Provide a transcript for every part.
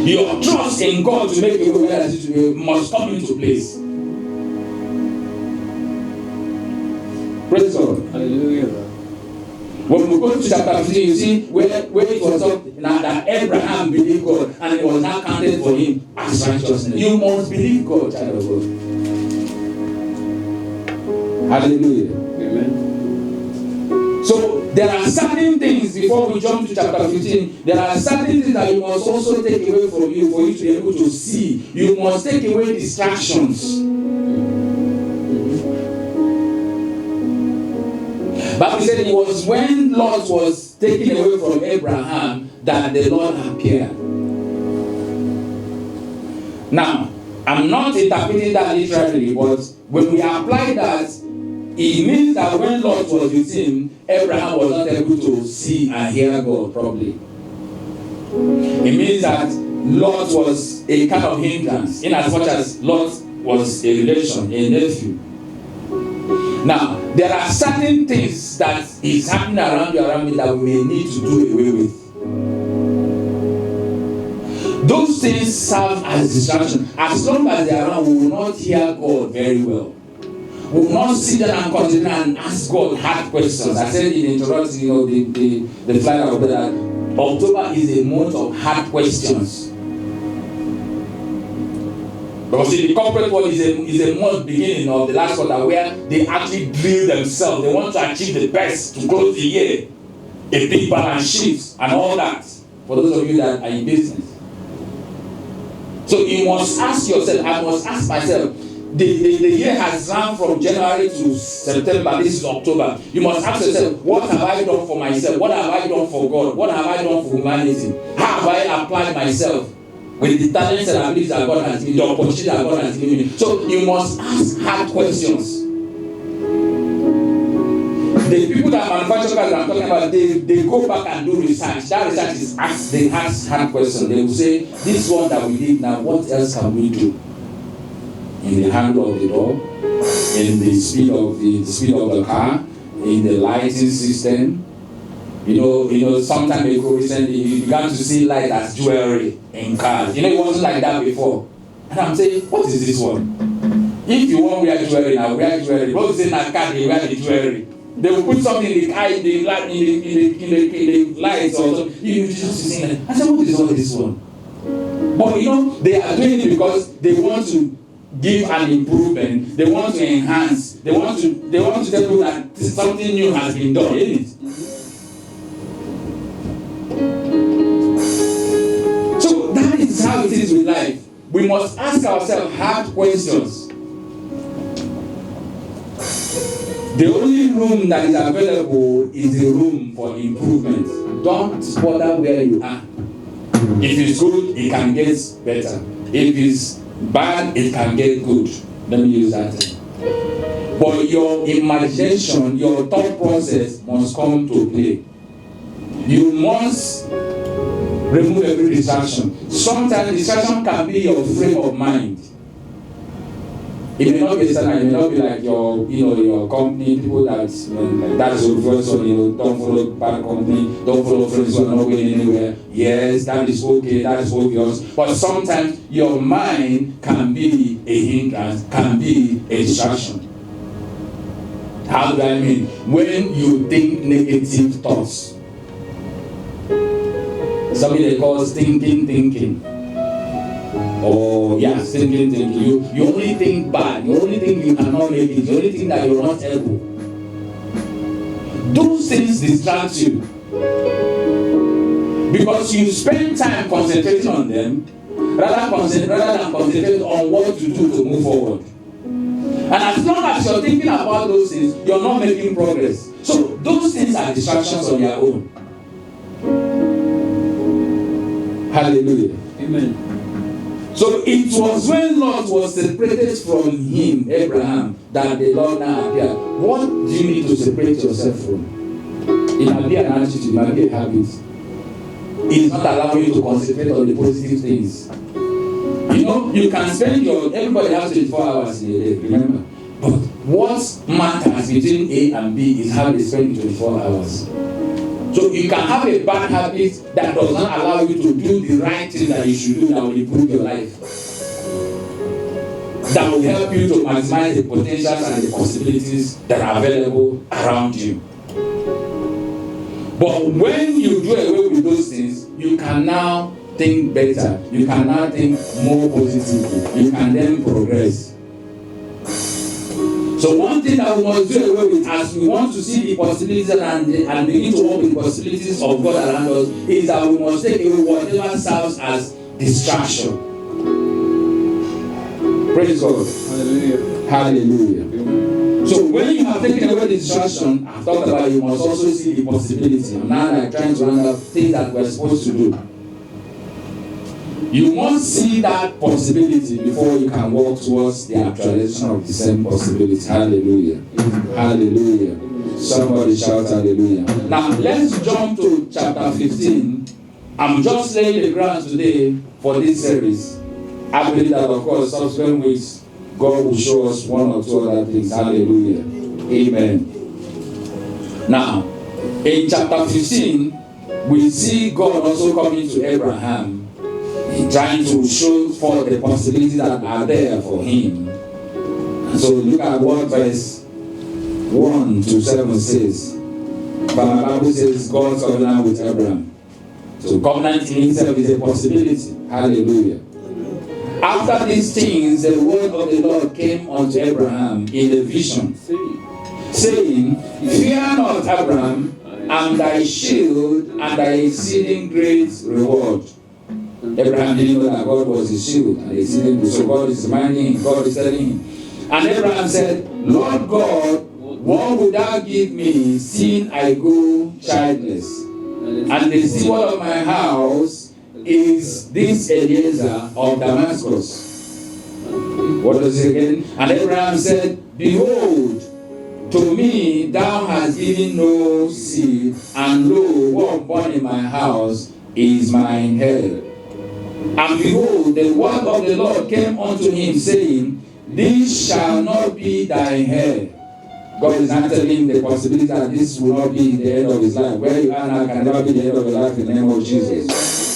Your trust in God to make a way where it must come into place. Praise God. Hallelujah. When we go to chapter 15, you see where it was up that Abraham believed God and it was not counted for him as righteousness. You must believe God, child of God. Hallelujah. Amen. So there are certain things before we jump to chapter 15. There are certain things that you must also take away from you for you to be able to see. You must take away distractions. Bible said it was when Lot was taken away from Abraham that the Lord appeared. Now, I'm not interpreting that literally, but when we apply that, it means that when Lot was with him, Abraham was not able to see and hear God properly. It means that Lot was a kind of hindrance, in as much as Lot was a relation, a nephew. Now, there are certain things that is happening around you, around me, that we may need to do away with. Those things serve as distraction. As long as they are around, we will not hear God very well. We will not sit down and consider and ask God hard questions. I said in the introduction, the flyer of that October is a month of hard questions. Because the corporate world is a month beginning of the last quarter where they actually drill themselves. They want to achieve the best to close the year, a big balance sheet and all that. For those of you that are in business. So you must ask yourself, I must ask myself, the year has run from January to September, this is October. You must ask yourself, what have I done for myself? What have I done for God? What have I done for humanity? How have I applied myself with the talents and abilities that God has given me, the opportunity that God has given me? So you must ask hard questions. The people that manufacture cars that I'm talking about, they go back and do research. That research is they ask hard questions. They will say, this one that we did now, what else can we do? In the handle of the door, in the speed of the car, in the lighting system. You know, sometime ago recently, you began to see light as jewelry in cars. It wasn't like that before. And I'm saying, what is this one? If you want to wear jewelry now, wear jewelry. Those in that car, they wear the jewelry. They will put something in the eye, in the lights or something. You just see that. I said, what is all this one? But they are doing it because they want to give an improvement. They want to enhance. They want to tell people that something new has been done, isn't it? So that is how it is with life. We must ask ourselves hard questions. The only room that is available is the room for improvement. Don't bother where you are. If it's good, it can get better. If it's bad, it can get good. Let me use that term. But your imagination, your thought process must come to play. You must remove every distraction. Sometimes distraction can be your frame of mind. It may not be standard. It may not be like your company, people that's your first one, don't follow bad company, don't follow friends who are not going anywhere. Yes, that is okay, that is obvious. But sometimes your mind can be a hindrance, can be a distraction. How do I mean? When you think negative thoughts. Something they call thinking. Oh, yes, thinking. You only think bad. You only think you cannot make it. You only think that you're not able. Those things distract you. Because you spend time concentrating on them rather than concentrating on what to do to move forward. And as long as you're thinking about those things, you're not making progress. So those things are distractions on their own. Hallelujah. Amen. So it was when Lot was separated from him, Abraham, that the Lord now appeared. What do you need to separate yourself from? It might be an attitude, it might be a habit. It's not allowing you to concentrate on the positive things. You can spend everybody has 24 hours in a day, remember? But what matters between A and B is how they spend 24 hours. So you can have a bad habit that does not allow you to do the right thing that you should do that will improve your life. That will help you to maximize the potentials and the possibilities that are available around you. But when you do away with those things, you can now think better. You can now think more positively. You can then progress. So one thing that we must do away with as we want to see the possibilities and begin to work with the possibilities of God around us is that we must take away whatever serves as distraction. Praise God. Hallelujah. Hallelujah. So when you have taken away the distraction, I've talked about, you must also see the possibility. I'm now like trying to round up things that we're supposed to do. You must see that possibility before you can work towards the actualization of the same possibility. Hallelujah. Hallelujah. Somebody shout hallelujah. Now let's jump to chapter 15. I'm just laying the ground today for this series. I believe that, of course, subsequent weeks, God will show us one or two other things. Hallelujah. Amen. Now, in chapter 15, we see God also coming to Abraham, trying to show forth the possibilities that are there for him. And so look at what verse 1 to 7 says. But the Bible says God's covenant with Abraham. So covenant in itself is a possibility. Hallelujah. After these things, the word of the Lord came unto Abraham in a vision, saying, Fear not, Abraham, and thy shield and thy exceeding great reward. Abraham didn't know that God was his shield and exceeding great. So God is reminding him, God is telling him. And Abraham said, Lord God, what would thou give me, seeing I go childless? And the steward of my house is this Eliezer of Damascus. What does it again? And Abraham said, Behold, to me thou hast given no seed, and lo, one born in my house is mine heir. And behold, the word of the Lord came unto him, saying, This shall not be thy heir. God is not telling him the possibility that this will not be the end of his life. Where you are now can never be the end of your life in the name of Jesus.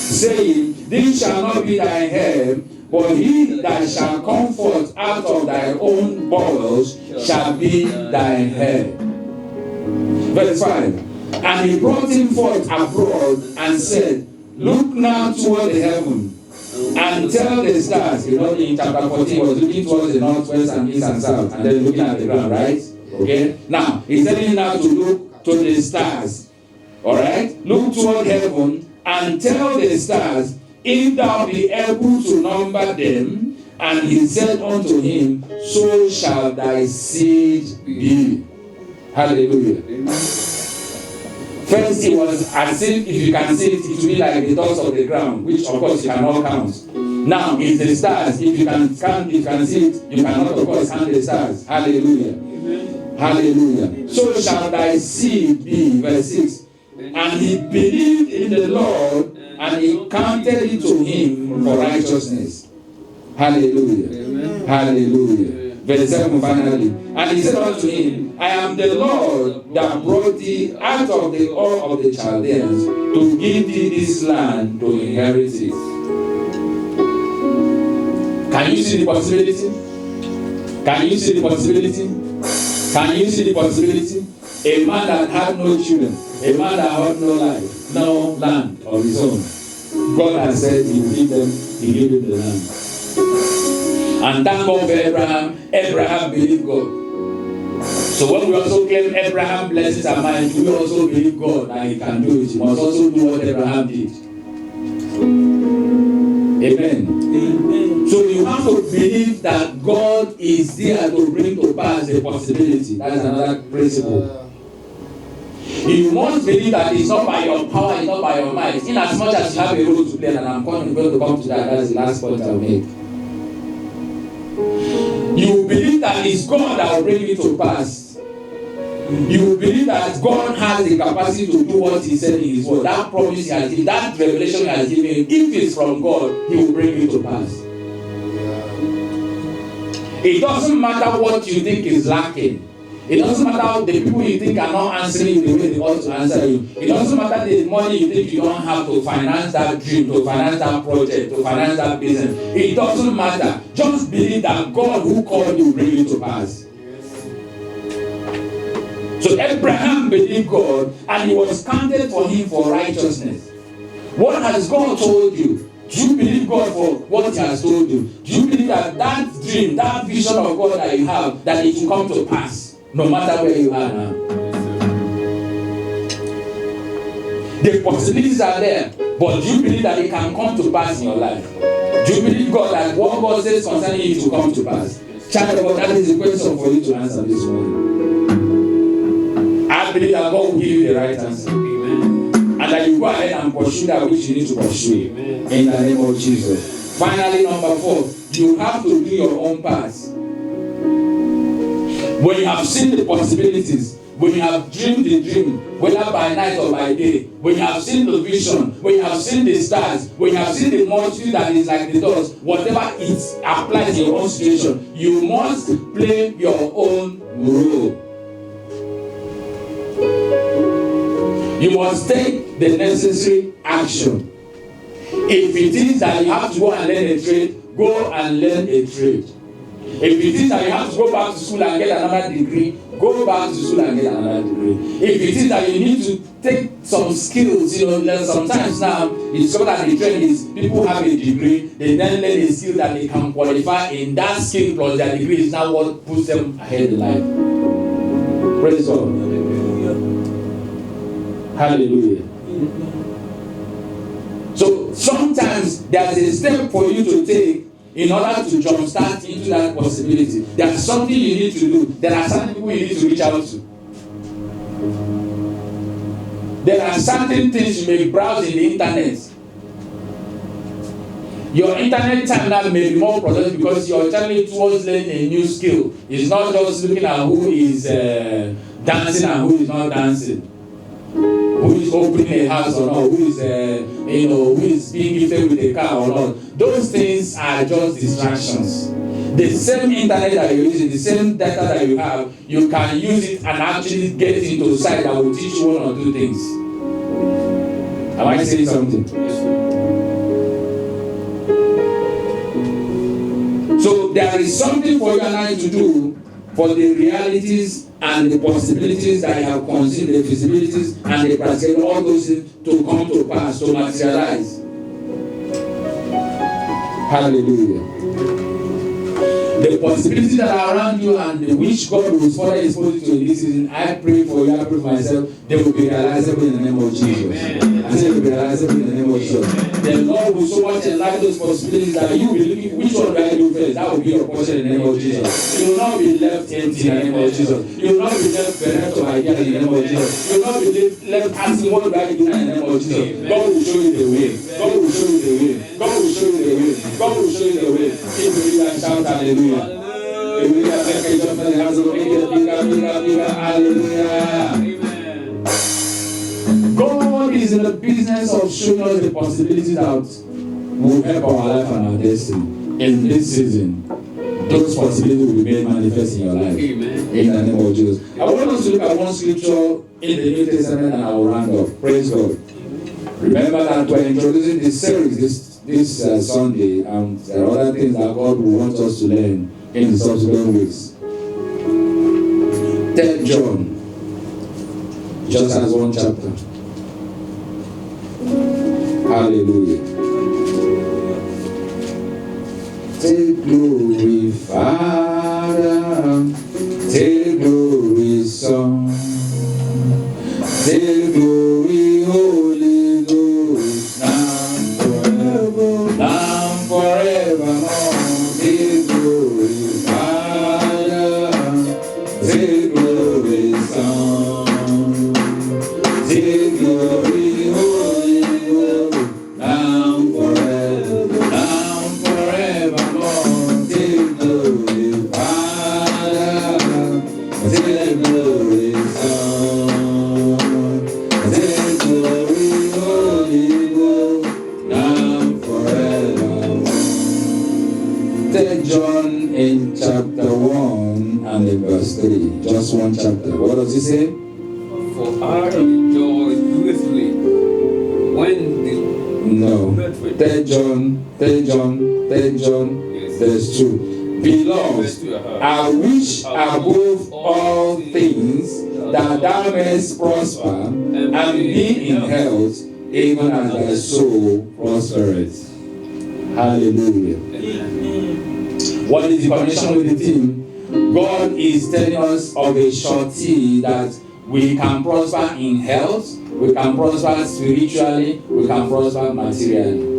Saying, This shall not be thy heir, but he that shall come forth out of thy own bowels shall be thy heir. Verse 5. And he brought him forth abroad and said, Look now toward the heaven, and tell the stars. You know, in chapter 14, was looking towards the north, west, and east and south, and then looking at the ground, right? Okay? Now, he's telling you now to look to the stars. Alright? Look toward heaven and tell the stars, if thou be able to number them. And he said unto him, So shall thy seed be. Hallelujah. Amen. First, it was as if you can see it, it will be like the dust of the ground, which of course you cannot count. Now, it's the stars. If you can count, you can see it, you cannot of course count the stars. Hallelujah. Amen. Hallelujah. So shall thy seed be. Verse 6. And he believed in the Lord, and he counted it to him for righteousness. Hallelujah. Amen. Hallelujah. Verse 7 finally. And he said unto him, I am the Lord that brought thee out of the Ur of the Chaldeans to give thee this land to inherit it. Can you see the possibility? Can you see the possibility? Can you see the possibility? A man that had no children, a man that had no life, no land of his own. God has said he will give them, he gave him the land. And thank God for Abraham. Abraham believed God. So when we also claim Abraham blesses our mind, we also believe God that he can do it. He must also do what Abraham did. Amen. Amen. So you have to believe that God is there to bring to pass the possibility. That is another principle. You must believe that it's not by your power, it's not by your might. In as much as you have a role to play, and I'm going to come to that. That's the last point I'll make. You believe that it's God that will bring it to pass. You believe that God has the capacity to do what He said in His word. That promise He has given, that revelation He has given, if it's from God, He will bring it to pass. It doesn't matter what you think is lacking. It doesn't matter the people you think are not answering you the way they ought to answer you. It doesn't matter the money you think you don't have to finance that dream, to finance that project, to finance that business. It doesn't matter. Just believe that God who called you will bring it to pass. So Abraham believed God and it was counted for him for righteousness. What has God told you? Do you believe God for what he has told you? Do you believe that that dream, that vision of God that you have, that it will come to pass, no matter where you are now? The possibilities are there, but do you believe that it can come to pass in your life? Do you believe God that what God says concerning you will come to pass? Child of God, that is the question for you to answer this morning. I believe that God will give you the right answer. Amen. And that you go ahead and pursue that which you need to pursue. Amen. In the name of Jesus. Finally, number 4, you have to do your own part. When you have seen the possibilities, when you have dreamed the dream, whether by night or by day, when you have seen the vision, when you have seen the stars, when you have seen the multitude that is like the doors, whatever it applies in your own situation, you must play your own role. You must take the necessary action. If it is that you have to go and learn a trade, go and learn a trade. If it is that you have to go back to school and get another degree, go back to school and get another degree. If it is that you need to take some skills, sometimes now it's so that the trend is people have a degree, they then learn a skill that they can qualify in that skill plus their degree is now what puts them ahead in life. Praise God. Hallelujah. So sometimes there's a step for you to take in order to jumpstart into that possibility. There's something you need to do. There are certain people you need to reach out to. There are certain things you may browse in the internet. Your internet time now may be more productive because you're turning towards learning a new skill. It's not just looking at who is dancing and who is not dancing. Who is opening a house or not, who is being gifted with a car or not. Those things are just distractions. The same internet that you're using, the same data that you have, you can use it and actually get into a site that will teach you 1 or 2 things. Am I saying something? So there is something for you and I to do for the realities and the possibilities that you have considered, the feasibilities and the practical, all those things to come to pass, to materialize. Hallelujah. The possibilities that are around you and which God will further expose you to in this season, I pray for you, I pray for myself, they will be realizable in the name of Jesus. Amen. I say they will be realizable in the name of Jesus. The Lord will so much enlighten those possibilities that you will be looking, which one do I do first? That will be your portion in the name of Jesus. You will not be left empty in the name of Jesus. You will not be left bereft of ideas in the name of Jesus. You will not be left asking, what do I do in the name of Jesus? God will show you the way. God will show you the way. God will show you the way. God will show you the way. If you read and shout hallelujah. Hallelujah. God is in the business of showing us the possibilities that will help our life and our destiny. In this season, those possibilities will be made manifest in your life. Amen. In the name of Jesus. I want us to look at one scripture in the New Testament and I will round off. Praise God. Remember that we're introducing this series this Sunday, and there are other things that God will want us to learn in the subsequent weeks. 3 John, just as one chapter. Hallelujah. Take glory, Father. Take glory, Son. Take glory, Holy Ghost. Now forevermore. Take glory, Father. Take glory, Son. Take glory, Holy Ghost. Now forevermore. Take glory, Father. Take glory, Son. Take glory, Holy Ghost. Now forevermore. 3 John in chapter 1 and in verse 3. Just one chapter. What does it say? For I rejoice greatly when the Third John, Yes. verse 2. Beloved, I wish above all things that thou mayest prosper and be in health, even as thy soul prospereth. Hallelujah. What is the connection with the theme? God is telling us of a surety that we can prosper in health, we can prosper spiritually, we can prosper materially.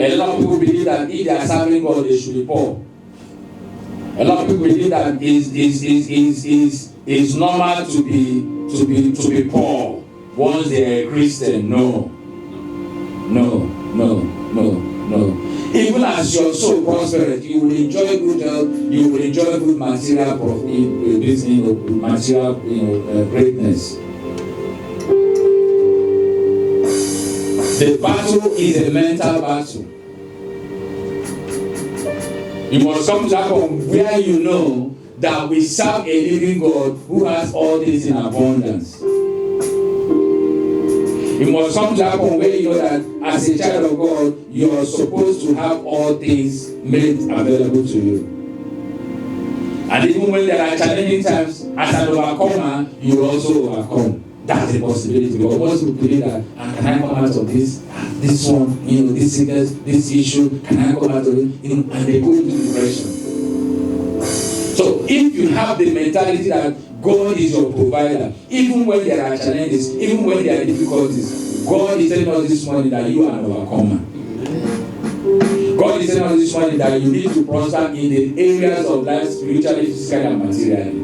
A lot of people believe that if they are serving God, they should be poor. A lot of people believe that it's normal to be poor once they are a Christian. No. Even as your soul prospers, you will enjoy good health, you will enjoy good material greatness. The battle is a mental battle. You must come to that point where you know that we serve a living God who has all things in abundance. You must come to that point where you know that as a child of God, you are supposed to have all things made available to you. And even when there are challenging times, as an overcomer, you will also overcome. That's a possibility. Because most people believe that, can I come out of this one, this sickness, this issue, can I come out of it? And they go into depression. So if you have the mentality that God is your provider, even when there are challenges, even when there are difficulties, God is telling us this morning that you are an overcomer. God is telling us this morning that you need to prosper in the areas of life, spiritually, physically, and materially.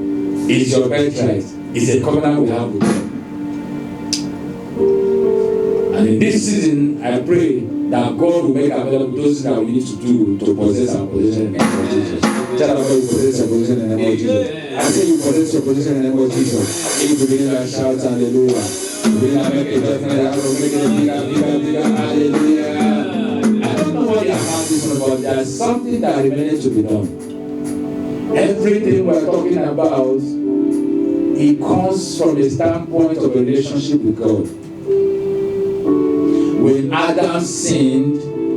It's your birthright. It's a covenant we have with God. And in this season, I pray that God will make available those things that we need to do to possess our position in the name of Jesus. Tell us you possess your position in the name of Jesus. I say you possess your position in the name of Jesus. If you begin to shout hallelujah, you begin to make it definitely, make it bigger, hallelujah. I don't know what you have found this one, but there's something that remains to be done. Everything we're talking about, it comes from the standpoint of a relationship with God. When Adam sinned,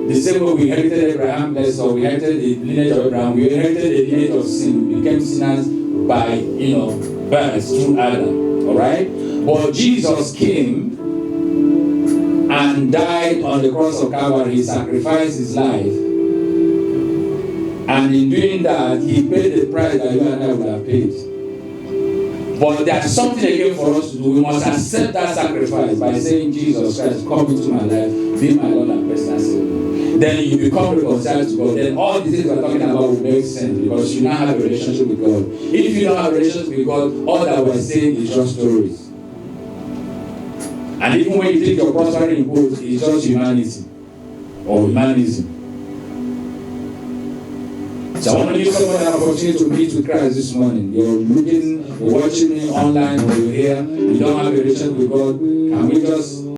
the same way we inherited Abraham, so we inherited the lineage of Abraham, we inherited the lineage of sin. We became sinners by, birth through Adam. Alright? But Jesus came and died on the cross of Calvary. He sacrificed his life. And in doing that, he paid the price that you and I would have paid. But there's something again for us to do. We must accept that sacrifice by saying, Jesus Christ, come into my life, be my Lord and personal Savior. Then you become reconciled to God. Then all the things we're talking about will make sense because you now have a relationship with God. If you don't have a relationship with God, all that we're saying is just stories. And even when you think you're prospering in both, it's just humanity or humanism. So I want to give someone an opportunity to meet with Christ this morning. You're watching me online or you're here, you don't have a relationship with God. Can we just